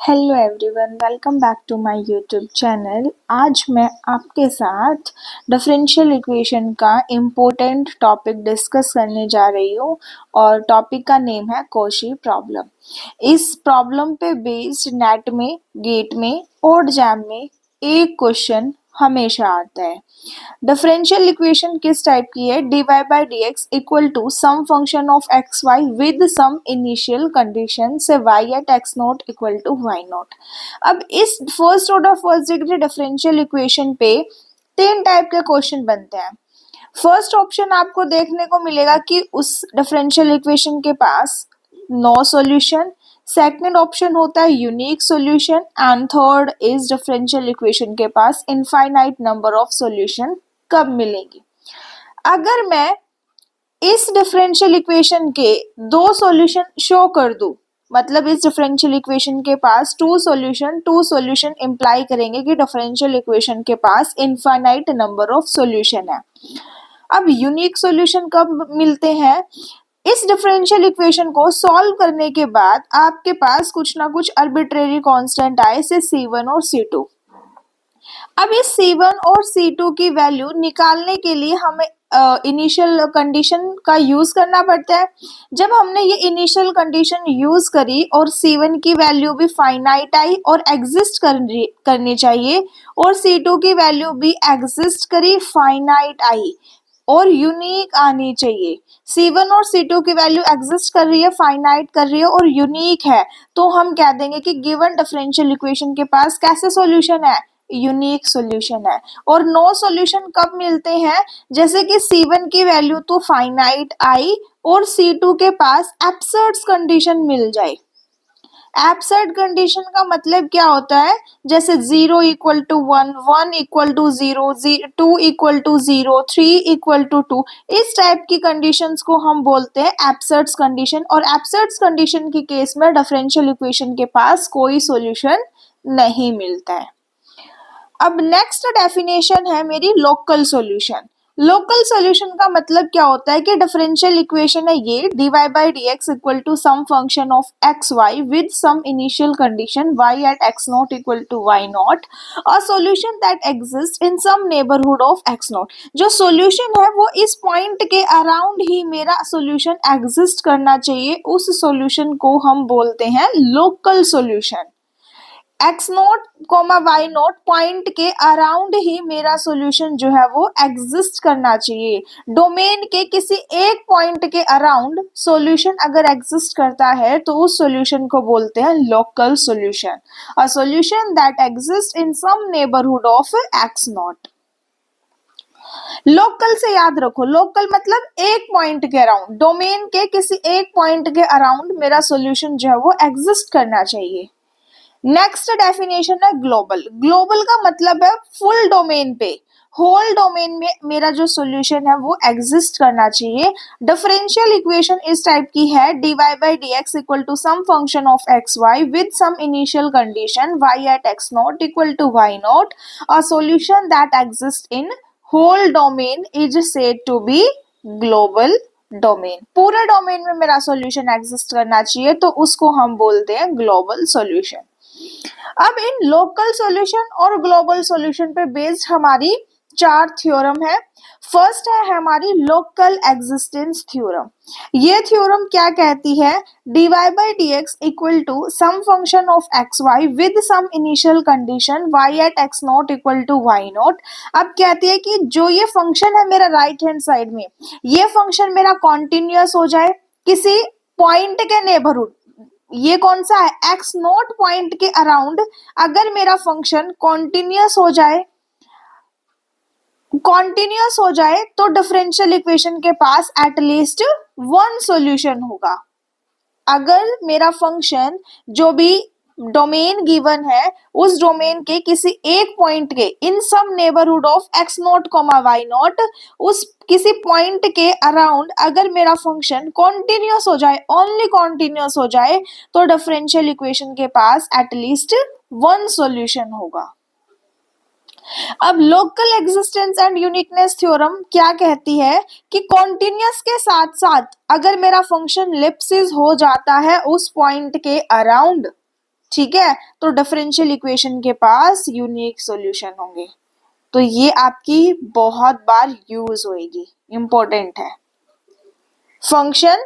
Hello everyone, welcome back to my YouTube channel. आज मैं आपके साथ डिफरेंशियल इक्वेशन का इम्पोर्टेंट टॉपिक डिस्कस करने जा रही हूँ और टॉपिक का नेम है कॉची प्रॉब्लम। इस प्रॉब्लम पे बेस्ड नेट में, गेट में और एग्जाम में एक क्वेश्चन हमेशा आता है। डिफरेंशियल इक्वेशन किस टाइप की है? dy by d x equal to some function of x y with some initial condition से y at x not equal to y not. अब इस first order first degree differential equation पे तीन type के question बनते हैं। First option आपको देखने को मिलेगा कि उस डिफरेंशियल इक्वेशन के पास नो सॉल्यूशन, सेकंड ऑप्शन होता है unique solution and third is differential equation के पास इनफाइनाइट नंबर ऑफ सॉल्यूशन कब मिलेगी। अगर मैं इस डिफरेंशियल इक्वेशन के दो सॉल्यूशन शो कर दूं, मतलब इस डिफरेंशियल इक्वेशन के पास टू सॉल्यूशन इंप्लाई करेंगे कि डिफरेंशियल इक्वेशन के पास इनफाइनाइट नंबर ऑफ सॉल्यूशन है। अब यूनिक सॉल्यूशन कब मिलते हैं? इस डिफरेंशियल इक्वेशन को सॉल्व करने के बाद आपके पास कुछ ना कुछ आर्बिट्रेरी कांस्टेंट आए से C1 और C2। अब इस C1 और C2 की वैल्यू निकालने के लिए हमें इनिशियल कंडीशन का यूज करना पड़ता है। जब हमने ये इनिशियल कंडीशन यूज करी और C1 की वैल्यू भी फाइनाइट आई और एग्जिस्ट करनी चाहिए और C2 की वैल्यू भी एग्जिस्ट करी, फाइनाइट आई और यूनिक आनी चाहिए। C1 और C2 की वैल्यू एग्जिस्ट कर रही है, फाइनाइट कर रही है और यूनिक है, तो हम कह देंगे कि गिवन डिफरेंशियल इक्वेशन के पास कैसे सॉल्यूशन है? यूनिक सॉल्यूशन है। और नो सॉल्यूशन कब मिलते हैं? जैसे कि C1 की वैल्यू तो फाइनाइट आई और C2 के पास एब्सर्ड कंडीशन मिल जाए। एब्सर्ड कंडीशन का मतलब क्या होता है? जैसे 0 equal to 1, 1 equal to 0, 2 equal to 0, 3 equal to 2, इस टाइप की कंडीशंस को हम बोलते हैं एब्सर्ड कंडीशन। और एब्सर्ड कंडीशन के केस में डिफरेंशियल इक्वेशन के पास कोई सॉल्यूशन नहीं मिलता है। अब नेक्स्ट डेफिनेशन है मेरी लोकल सॉल्यूशन। लोकल सॉल्यूशन का मतलब क्या होता है कि डिफरेंशियल इक्वेशन है ये dy by d x equal to some function of x y with some initial condition y at x not equal to y not, a solution that exist in some neighbourhood of x not. जो solution है वो इस point के around ही मेरा solution exist करना चाहिए, उस सॉल्यूशन को हम बोलते हैं local solution. X not comma y not point के अराउंड ही मेरा सॉल्यूशन जो है वो एग्जिस्ट करना चाहिए। डोमेन के किसी एक पॉइंट के अराउंड सॉल्यूशन अगर एग्जिस्ट करता है तो उस सॉल्यूशन को बोलते हैं local solution, a solution that exist in some neighbourhood of x not. Local से याद रखो, लोकल मतलब एक पॉइंट के अराउंड, डोमेन के किसी एक पॉइंट के अराउंड मेरा सॉल्यूशन जो है वो एग्जिस्ट करना चाहिए। नेक्स्ट डेफिनेशन है ग्लोबल। ग्लोबल का मतलब है फुल डोमेन पे, होल डोमेन में मेरा जो सॉल्यूशन है वो एग्जिस्ट करना चाहिए। डिफरेंशियल इक्वेशन इस टाइप की है dy by d x equal to some function of x y with some initial condition y at x not equal to y not, a solution that exist in whole domain is said to be global domain. पूरे domain में मेरा solution exist करना चाहिए तो उसको हम बोलते हैं ग्लोबल सॉल्यूशन। अब इन लोकल सॉल्यूशन और ग्लोबल सॉल्यूशन पे बेस्ड हमारी चार थ्योरम है। फर्स्ट है हमारी लोकल एग्जिस्टेंस थ्योरम। ये थ्योरम क्या कहती है? dy by d x equal to some function of x y with some initial condition y at x not equal to y not. अब कहती है कि जो ये फंक्शन है मेरा राइट हैंड साइड में, ये फंक्शन मेरा कॉन्टिन्यूअस हो जाए किसी पॉइंट के नेबरहुड। ये कौन सा है? एक्स नोट पॉइंट के अराउंड अगर मेरा फंक्शन कॉन्टिन्यूअस हो जाए तो डिफरेंशियल इक्वेशन के पास एटलीस्ट वन सॉल्यूशन होगा। अगर मेरा फंक्शन जो भी डोमेन गिवन है उस डोमेन के किसी एक पॉइंट के in some neighbourhood of x naught comma y naught, उस किसी पॉइंट के अराउंड अगर मेरा फंक्शन कॉन्टिन्यूअस हो जाए, ओनली कॉन्टिन्यूअस हो जाए, तो डिफरेंशियल इक्वेशन के पास एटलीस्ट वन सॉल्यूशन होगा। अब local existence and uniqueness theorem क्या कहती है कि कॉन्टिन्यूअस के साथ साथ अगर मेरा फंक्शन लिप्सिस हो जाता है उस पॉइंट के अराउंड, ठीक है, तो डिफरेंशियल इक्वेशन के पास यूनिक सॉल्यूशन होंगे। तो ये आपकी बहुत बार यूज होएगी, इंपॉर्टेंट है। Function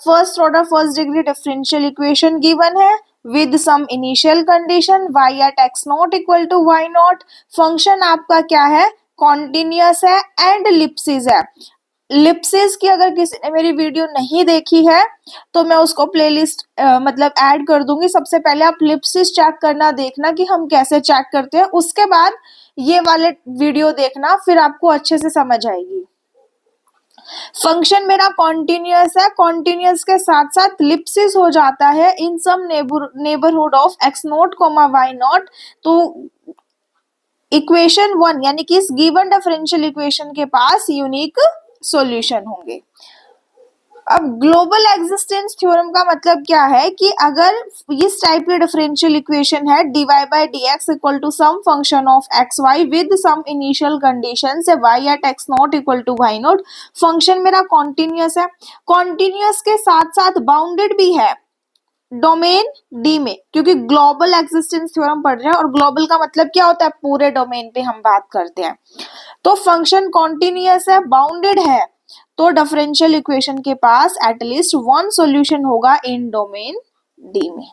first order first degree differential equation given है with some initial condition y at x not equal to y not. Function आपका क्या है, कॉन्टिन्यूअस है एंड लिप्सिस है। लिप्सिस की अगर किसी ने मेरी वीडियो नहीं देखी है तो मैं उसको प्लेलिस्ट मतलब ऐड कर दूंगी। सबसे पहले आप लिप्सिस चेक करना, देखना कि हम कैसे चेक करते हैं, उसके बाद ये वाले वीडियो देखना, फिर आपको अच्छे से समझ आएगी। फंक्शन मेरा कॉन्टिन्यूअस है, कॉन्टिन्यूअस के साथ साथ लिप्सिस हो जाता है in some neighbourhood of x naught comma y naught. तो इक्वेशन 1 यानी कि इस गिवन डिफरेंशियल इक्वेशन के पास यूनिक सॉल्यूशन होंगे। अब ग्लोबल एग्जिस्टेंस थ्योरम का मतलब क्या है कि अगर इस टाइप की डिफरेंशियल इक्वेशन है dy by d x equal to some function of x y with some initial condition से y at x not equal to y not, function मेरा कॉन्टिन्यूअस है, कॉन्टिन्यूअस के साथ साथ बाउंडेड भी है डोमेन डी में, क्योंकि ग्लोबल एग्जिस्टेंस थ्योरम पढ़ रहे हैं और ग्लोबल का मतलब क्या होता है, पूरे डोमेन पे हम बात करते हैं। तो फंक्शन कॉन्टिन्यूअस है, बाउंडेड है, तो डिफरेंशियल इक्वेशन के पास एटलीस्ट वन सॉल्यूशन होगा इन डोमेन डी में।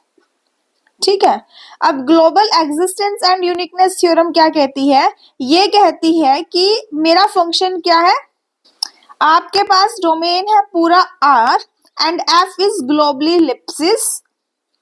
ठीक है, अब global existence and uniqueness theorem क्या कहती है, ये कहती है कि मेरा फंक्शन क्या है, आपके पास डोमेन है पूरा R and F is globally Lipschitz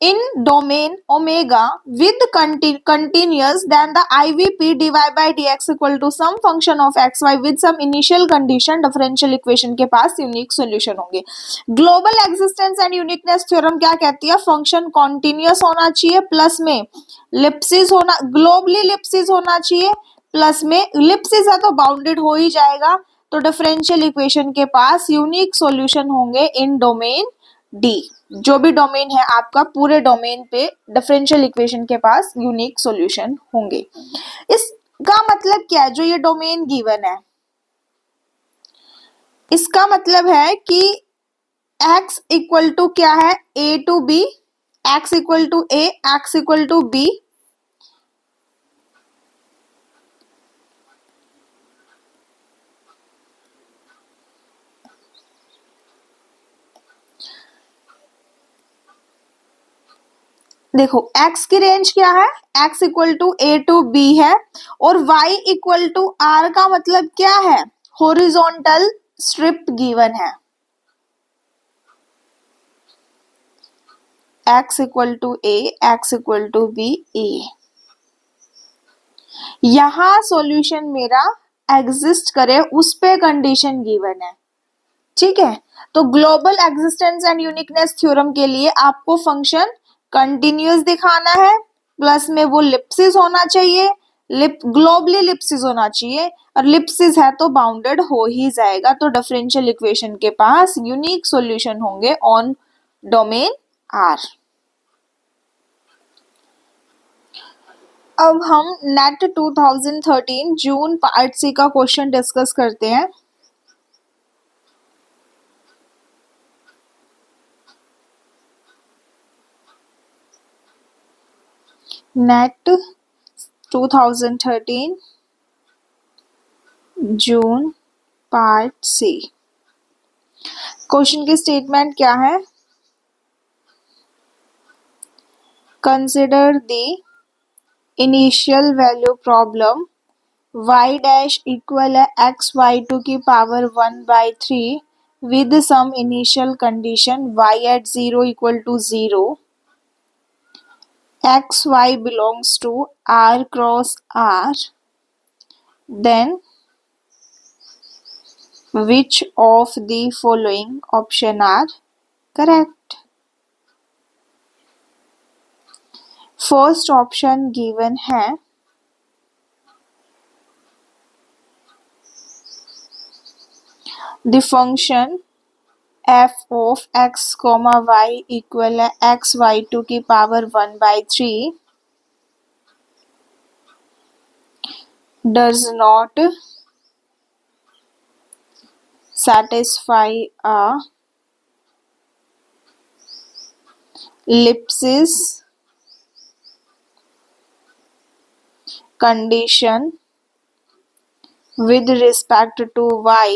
in domain omega with continuous then the IVP dy by dx equal to some function of xy with some initial condition differential equation के पास unique solution होंगे। Global existence and uniqueness theorem क्या कहती है, function continuous होना चाहिए plus में लिप्सिस होना, ग्लोबली लिप्सिस होना चाहिए प्लस में लिप्सिस है तो बाउंडेड हो ही जाएगा, तो डिफरेंशियल इक्वेशन के पास यूनिक सॉल्यूशन होंगे इन डोमेन डी। जो भी डोमेन है आपका, पूरे डोमेन पे डिफरेंशियल इक्वेशन के पास यूनिक सॉल्यूशन होंगे। इसका मतलब क्या है, जो ये डोमेन गिवन है इसका मतलब है कि x इक्वल टू क्या है, a to b, x equal to a, x equal to b, देखो x की रेंज क्या है, x equal to a to b है, और y इक्वल टू r का मतलब क्या है, हॉरिजॉन्टल स्ट्रिप गिवन है, x equal to a, x equal to b, a। यहां सॉल्यूशन मेरा एग्जिस्ट करे उस पे कंडीशन गिवन है। ठीक है, तो global existence and uniqueness theorem के लिए आपको फंक्शन कंटिन्यूअस दिखाना है, प्लस में वो लिप्सिस होना चाहिए, ग्लोबली लिप्सिस होना चाहिए, और लिप्सिस है तो बाउंडेड हो ही जाएगा, तो डिफरेंशियल इक्वेशन के पास यूनिक सॉल्यूशन होंगे ऑन डोमेन आर। अब हम नेट 2013 जून पार्ट सी का क्वेश्चन डिस्कस करते हैं। NET 2013 June part C. Question की स्टेटमेंट क्या है, consider the initial value problem y dash equal है एक्स वाई टू की power 1/3 with some initial condition y at 0 equal to 0, x y belongs to r cross r, then which of the following option are correct? First option given है the function f of x comma y equal है x y to की power 1/3 does not satisfy a ellipsis condition with respect to y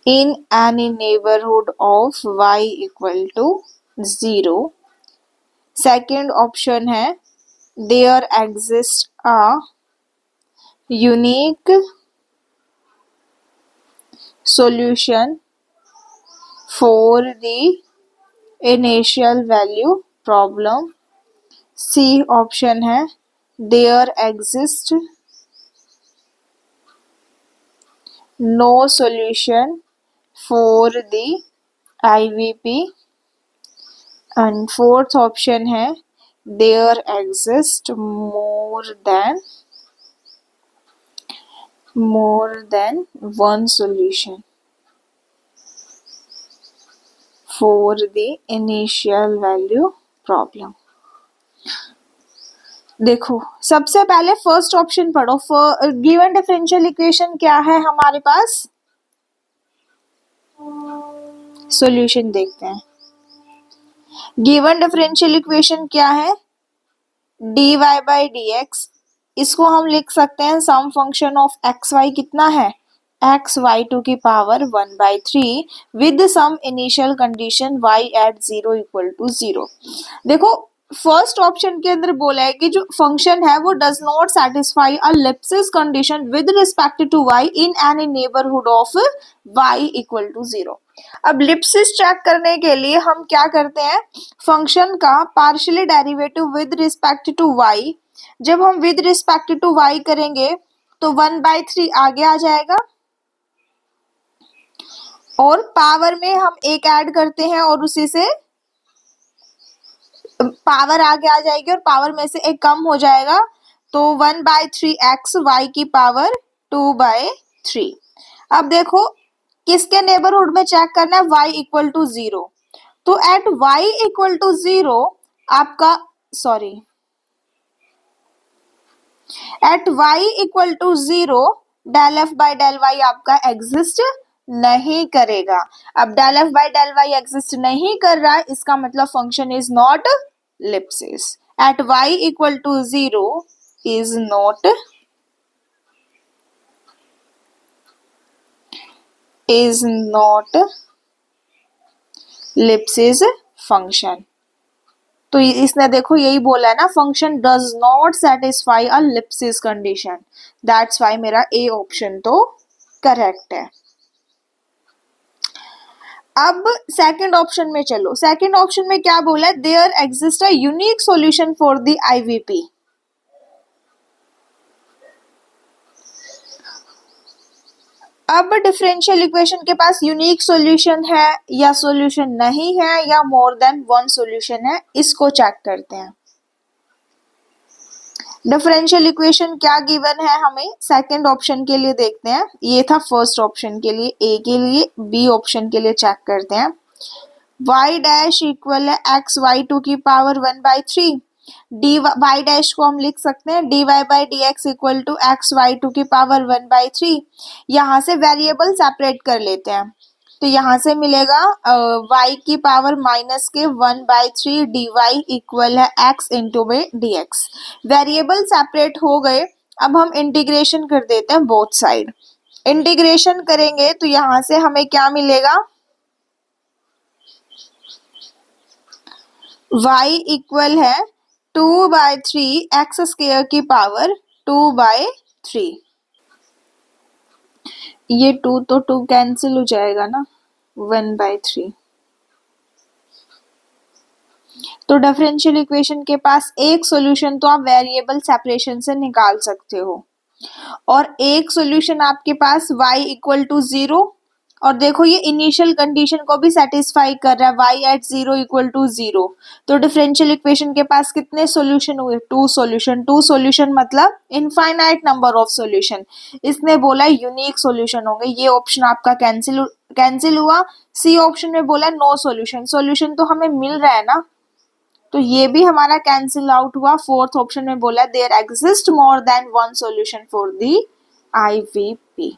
in any neighborhood of y equal to 0. Second option है there exists a unique solution for the initial value problem. C option है there exists no solution for the IVP. and fourth option है there exists more than one solution for the initial value problem. देखो सबसे पहले first option पढ़ो. Given differential equation क्या है हमारे पास, solution देखते हैं. गिवन डिफरेंशियल इक्वेशन क्या है, dy बाई डी एक्स. इसको हम लिख सकते हैं some function of x y कितना है, एक्स वाई टू की power 1/3 with some initial condition y at 0 equal to 0. देखो फर्स्ट ऑप्शन के अंदर बोला है कि जो फंक्शन है वो does not satisfy a Lipschitz condition with respect to y in any neighbourhood of y equal to 0. अब लिप्सिस चेक करने के लिए हम क्या करते हैं, फंक्शन का partially derivative with respect to y. जब हम विद रिस्पेक्ट टू y करेंगे तो 1/3 आगे आ जाएगा और पावर में हम एक ऐड करते हैं और उसी से पावर आगे आ जाएगी और पावर में से एक कम हो जाएगा तो 1/3 एक्स वाई की पावर 2/3. अब देखो किसके नेबरहुड में चेक करना है, y इक्वल टू 0. तो एट y इक्वल टू 0 आपका at y equal to 0 del f by del y आपका एग्जिस्ट नहीं करेगा. अब del f by del y exist नहीं कर रहा है, इसका मतलब function is not Lipschitz. At y equal to 0 is not Lipschitz function. तो इसने देखो यही बोला है ना, function does not satisfy a Lipschitz condition. That's why मेरा ए ऑप्शन तो करेक्ट है. अब सेकंड ऑप्शन में चलो. सेकंड ऑप्शन में क्या बोला है, there exist a unique solution for the IVP. अब डिफरेंशियल इक्वेशन के पास यूनिक सॉल्यूशन है या सॉल्यूशन नहीं है या मोर देन वन सॉल्यूशन है, इसको चेक करते हैं. डिफरेंशियल इक्वेशन क्या गिवन है हमें सेकंड ऑप्शन के लिए देखते हैं. ये था फर्स्ट ऑप्शन के लिए, ए के लिए. बी ऑप्शन के लिए चेक करते हैं. y डैश इक्वल है एक्स वाई टू की पावर 1/3. डी वाई डैश को हम लिख सकते हैं dy by d x equal to x y to की पावर 1/3. यहाँ से वेरिएबल सेपरेट कर लेते हैं तो यहाँ से मिलेगा y की पावर माइनस के 1/3 dy इक्वल है x इंटू में डी एक्स. वेरिएबल सेपरेट हो गए. अब हम इंटीग्रेशन कर देते हैं बोथ साइड. इंटीग्रेशन करेंगे तो यहाँ से हमें क्या मिलेगा, y इक्वल है 2/3 एक्स स्क्वायर की पावर 2/3. ये 2 तो 2 कैंसिल हो जाएगा ना, 1/3. तो डिफरेंशियल इक्वेशन के पास एक सॉल्यूशन तो आप वेरिएबल सेपरेशन से निकाल सकते हो और एक सॉल्यूशन आपके पास y इक्वल टू 0. और देखो ये इनिशियल कंडीशन को भी सेटिस्फाई कर रहा है, y एट 0 इक्वल टू 0. तो डिफरेंशियल इक्वेशन के पास कितने सॉल्यूशन हुए, 2 सॉल्यूशन. 2 सॉल्यूशन मतलब इनफाइनाइट नंबर ऑफ सॉल्यूशन. इसने बोला यूनिक सॉल्यूशन होंगे, ये ऑप्शन आपका कैंसिल हुआ. सी ऑप्शन में बोला नो सॉल्यूशन. सॉल्यूशन तो हमें मिल रहा है ना, तो ये भी हमारा कैंसिल आउट हुआ. फोर्थ ऑप्शन में बोला there exist more than one solution for the IVP.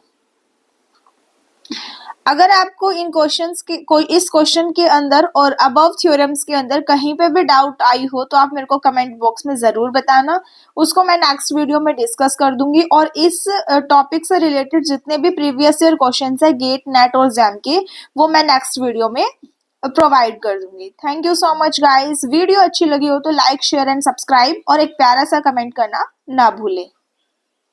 अगर आपको इन क्वेश्चंस के कोई इस क्वेश्चन के अंदर और अबव थ्योरम्स के अंदर कहीं पे भी डाउट आई हो तो आप मेरे को कमेंट बॉक्स में ज़रूर बताना, उसको मैं नेक्स्ट वीडियो में डिस्कस कर दूंगी। और इस टॉपिक से रिलेटेड जितने भी प्रीवियस ईयर क्वेश्चंस है गेट, नेट और जैम के, वो मैं नेक्स्ट वीडियो में प्रोवाइड कर दूंगी। Thank you so much guys. Video अच्छी लगी हो तो लाइक, शेयर एंड सब्सक्राइब और एक प्यारा सा कमेंट करना ना भूलें।